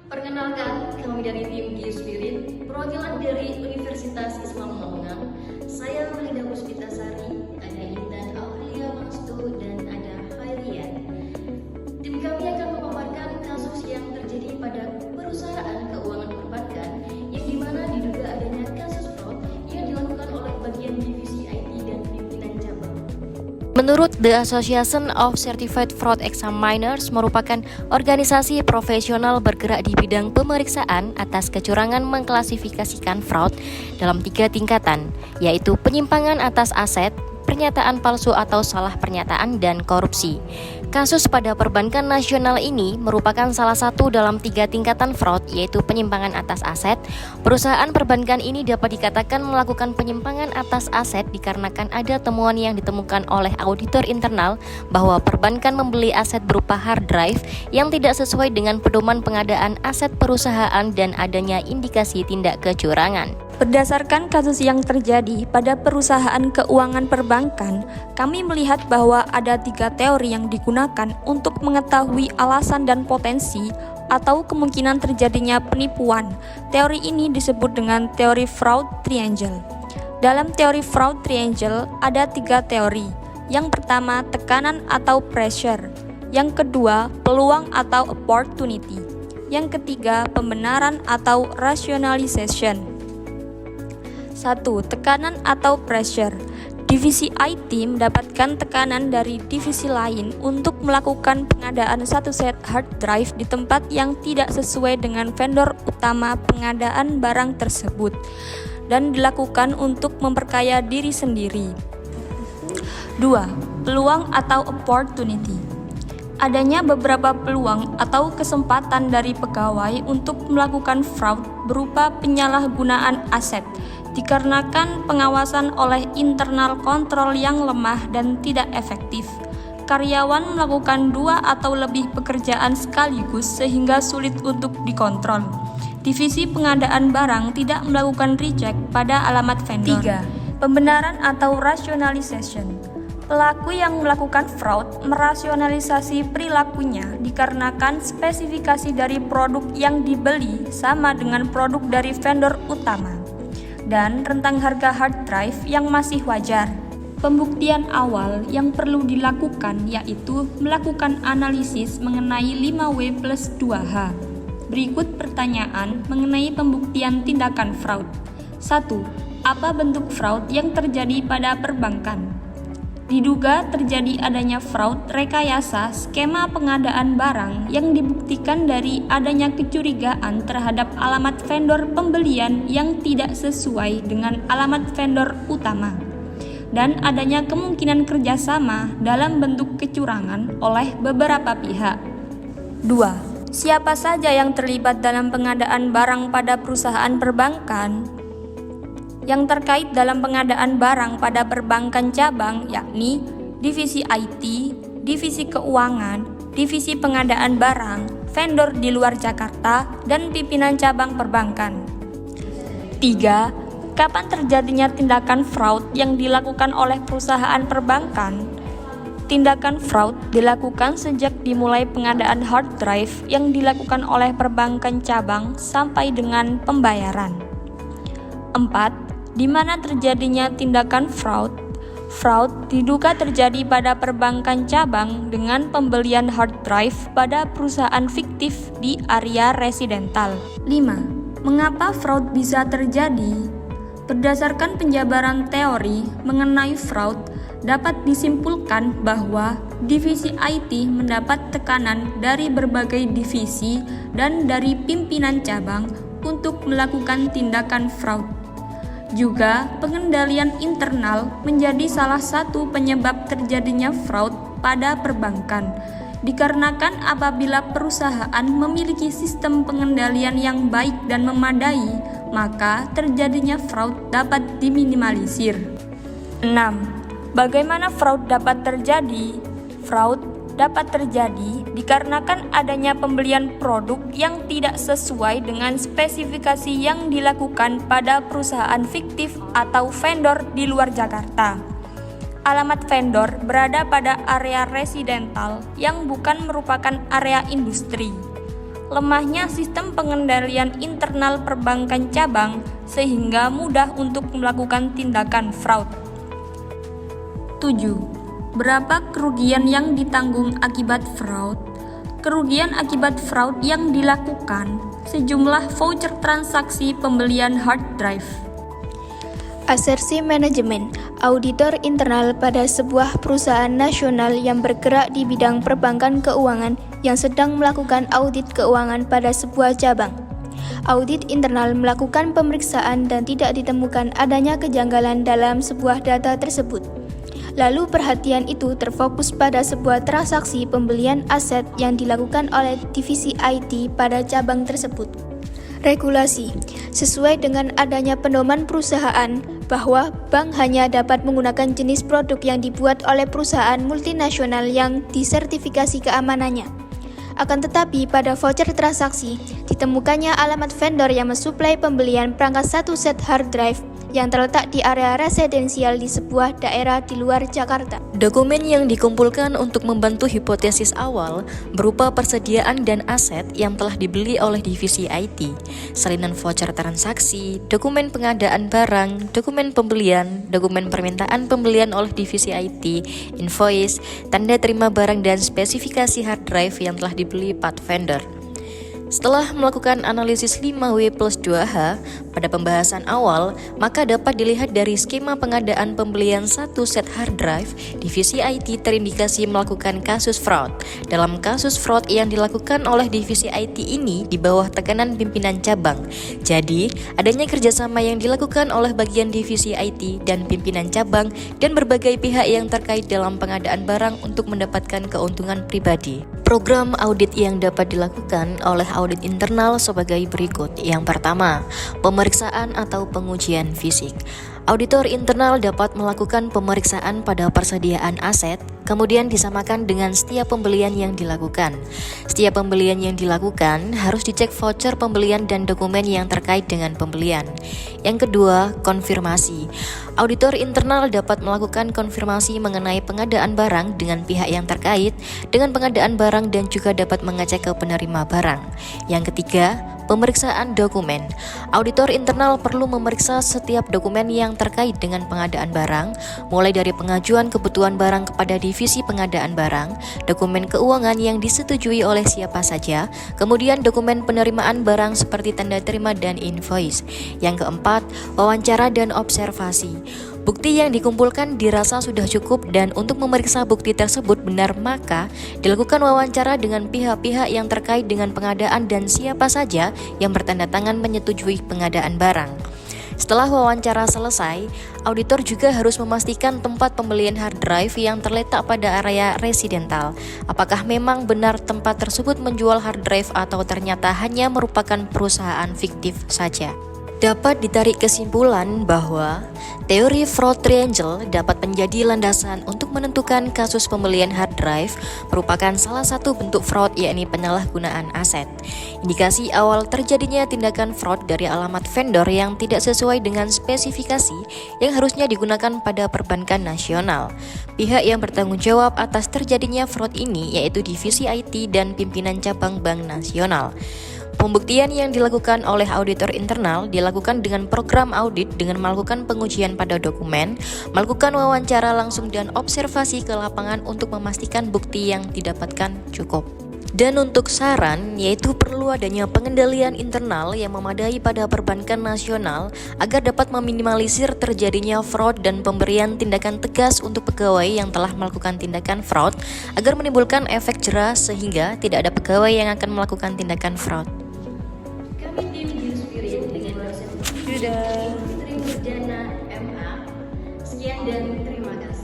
Perkenalkan, kami dari tim Geospirit, perwakilan dari Universitas Islam Lamongan. Saya Melida Puspitasari, ada Intan Aulia Mastu, dan ada Hairian. Tim kami akan memaparkan kasus yang terjadi pada perusahaan keuangan perbankan, yang dimana diduga adanya kasus fraud yang dilakukan oleh bagian divisi IT dan pimpinan cabang. Menurut The Association of Certified Fraud Examiners merupakan organisasi profesional bergerak di bidang pemeriksaan atas kecurangan mengklasifikasikan fraud dalam 3 tingkatan, yaitu penyimpangan atas aset, pernyataan palsu atau salah pernyataan, dan korupsi. Kasus pada perbankan nasional ini merupakan salah satu dalam 3 tingkatan fraud, yaitu penyimpangan atas aset. Perusahaan perbankan ini dapat dikatakan melakukan penyimpangan atas aset dikarenakan ada temuan yang ditemukan oleh auditor internal bahwa perbankan membeli aset berupa hard drive yang tidak sesuai dengan pedoman pengadaan aset perusahaan dan adanya indikasi tindak kecurangan. Berdasarkan kasus yang terjadi pada perusahaan keuangan perbankan, kami melihat bahwa ada 3 teori yang digunakan untuk mengetahui alasan dan potensi atau kemungkinan terjadinya penipuan. Teori ini disebut dengan teori fraud triangle. Dalam teori fraud triangle ada 3 teori. Yang pertama, tekanan atau pressure. Yang kedua, peluang atau opportunity. Yang ketiga, pembenaran atau rationalization. 1. Tekanan atau pressure. Divisi IT mendapatkan tekanan dari divisi lain untuk melakukan pengadaan satu set hard drive di tempat yang tidak sesuai dengan vendor utama pengadaan barang tersebut dan dilakukan untuk memperkaya diri sendiri. 2. Peluang atau opportunity. Adanya beberapa peluang atau kesempatan dari pegawai untuk melakukan fraud berupa penyalahgunaan aset dikarenakan pengawasan oleh internal kontrol yang lemah dan tidak efektif. Karyawan melakukan 2 atau lebih pekerjaan sekaligus sehingga sulit untuk dikontrol. Divisi pengadaan barang tidak melakukan recheck pada alamat vendor. 3. Pembenaran atau rationalization. Pelaku yang melakukan fraud merasionalisasi perilakunya dikarenakan spesifikasi dari produk yang dibeli sama dengan produk dari vendor utama dan rentang harga hard drive yang masih wajar. Pembuktian awal yang perlu dilakukan yaitu melakukan analisis mengenai 5W+2H. Berikut pertanyaan mengenai pembuktian tindakan fraud. 1. Apa bentuk fraud yang terjadi pada perbankan? Diduga terjadi adanya fraud rekayasa skema pengadaan barang yang dibuktikan dari adanya kecurigaan terhadap alamat vendor pembelian yang tidak sesuai dengan alamat vendor utama dan adanya kemungkinan kerjasama dalam bentuk kecurangan oleh beberapa pihak. 2. Siapa saja yang terlibat dalam pengadaan barang pada perusahaan perbankan? Yang terkait dalam pengadaan barang pada perbankan cabang yakni divisi IT, divisi keuangan, divisi pengadaan barang, vendor di luar Jakarta, dan pimpinan cabang perbankan. 3. Kapan terjadinya tindakan fraud yang dilakukan oleh perusahaan perbankan? Tindakan fraud dilakukan sejak dimulai pengadaan hard drive yang dilakukan oleh perbankan cabang sampai dengan pembayaran. 4. Di mana terjadinya tindakan fraud? Fraud diduga terjadi pada perbankan cabang dengan pembelian hard drive pada perusahaan fiktif di area residental. 5. Mengapa fraud bisa terjadi? Berdasarkan penjabaran teori mengenai fraud, dapat disimpulkan bahwa divisi IT mendapat tekanan dari berbagai divisi dan dari pimpinan cabang untuk melakukan tindakan fraud. Juga, pengendalian internal menjadi salah satu penyebab terjadinya fraud pada perbankan. Dikarenakan apabila perusahaan memiliki sistem pengendalian yang baik dan memadai, maka terjadinya fraud dapat diminimalisir. 6. Bagaimana fraud dapat terjadi? Fraud dapat terjadi dikarenakan adanya pembelian produk yang tidak sesuai dengan spesifikasi yang dilakukan pada perusahaan fiktif atau vendor di luar Jakarta. Alamat vendor berada pada area residental yang bukan merupakan area industri. lemahnya sistem pengendalian internal perbankan cabang sehingga mudah untuk melakukan tindakan fraud. 7. Berapa kerugian yang ditanggung akibat fraud? Kerugian akibat fraud yang dilakukan sejumlah voucher transaksi pembelian hard drive. Asersi manajemen, auditor internal pada sebuah perusahaan nasional yang bergerak di bidang perbankan keuangan yang sedang melakukan audit keuangan pada sebuah cabang. Audit internal melakukan pemeriksaan dan tidak ditemukan adanya kejanggalan dalam sebuah data tersebut. Lalu perhatian itu terfokus pada sebuah transaksi pembelian aset yang dilakukan oleh divisi IT pada cabang tersebut. Regulasi, sesuai dengan adanya pedoman perusahaan bahwa bank hanya dapat menggunakan jenis produk yang dibuat oleh perusahaan multinasional yang disertifikasi keamanannya. Akan tetapi pada voucher transaksi ditemukannya alamat vendor yang mensuplai pembelian perangkat satu set hard drive yang terletak di area residensial di sebuah daerah di luar Jakarta. Dokumen yang dikumpulkan untuk membantu hipotesis awal berupa persediaan dan aset yang telah dibeli oleh divisi IT, salinan voucher transaksi, dokumen pengadaan barang, dokumen pembelian, dokumen permintaan pembelian oleh divisi IT, invoice, tanda terima barang dan spesifikasi hard drive yang telah dibeli part vendor. Setelah melakukan analisis 5W+2H pada pembahasan awal, maka dapat dilihat dari skema pengadaan pembelian satu set hard drive, divisi IT terindikasi melakukan kasus fraud. Dalam kasus fraud yang dilakukan oleh divisi IT ini di bawah tekanan pimpinan cabang. Jadi, adanya kerjasama yang dilakukan oleh bagian divisi IT dan pimpinan cabang dan berbagai pihak yang terkait dalam pengadaan barang untuk mendapatkan keuntungan pribadi. Program audit yang dapat dilakukan oleh audit internal sebagai berikut. Yang pertama, pemeriksaan atau pengujian fisik. Auditor internal dapat melakukan pemeriksaan pada persediaan aset, kemudian disamakan dengan setiap pembelian yang dilakukan. Setiap pembelian yang dilakukan harus dicek voucher pembelian dan dokumen yang terkait dengan pembelian. Yang kedua, konfirmasi. Auditor internal dapat melakukan konfirmasi mengenai pengadaan barang dengan pihak yang terkait dengan pengadaan barang dan juga dapat mengecek ke penerima barang. Yang ketiga, pemeriksaan dokumen. Auditor internal perlu memeriksa setiap dokumen yang terkait dengan pengadaan barang, mulai dari pengajuan kebutuhan barang kepada divisi pengadaan barang, dokumen keuangan yang disetujui oleh siapa saja, kemudian dokumen penerimaan barang seperti tanda terima dan invoice. Yang keempat, wawancara dan observasi. Bukti yang dikumpulkan dirasa sudah cukup dan untuk memeriksa bukti tersebut benar maka dilakukan wawancara dengan pihak-pihak yang terkait dengan pengadaan dan siapa saja yang bertanda tangan menyetujui pengadaan barang. Setelah wawancara selesai, auditor juga harus memastikan tempat pembelian hard drive yang terletak pada area residental. Apakah memang benar tempat tersebut menjual hard drive atau ternyata hanya merupakan perusahaan fiktif saja. Dapat ditarik kesimpulan bahwa teori fraud triangle dapat menjadi landasan untuk menentukan kasus pembelian hard drive merupakan salah satu bentuk fraud, yakni penyalahgunaan aset. Indikasi awal terjadinya tindakan fraud dari alamat vendor yang tidak sesuai dengan spesifikasi yang harusnya digunakan pada perbankan nasional. Pihak yang bertanggung jawab atas terjadinya fraud ini yaitu divisi IT dan pimpinan cabang Bank Nasional. Pembuktian yang dilakukan oleh auditor internal dilakukan dengan program audit dengan melakukan pengujian pada dokumen, melakukan wawancara langsung dan observasi ke lapangan untuk memastikan bukti yang didapatkan cukup. Dan untuk saran, yaitu perlu adanya pengendalian internal yang memadai pada perbankan nasional agar dapat meminimalisir terjadinya fraud dan pemberian tindakan tegas untuk pegawai yang telah melakukan tindakan fraud agar menimbulkan efek jera sehingga tidak ada pegawai yang akan melakukan tindakan fraud. Kami tim Giuspirin dengan dosen Fitri Murdjana MA. Sekian dan terima kasih.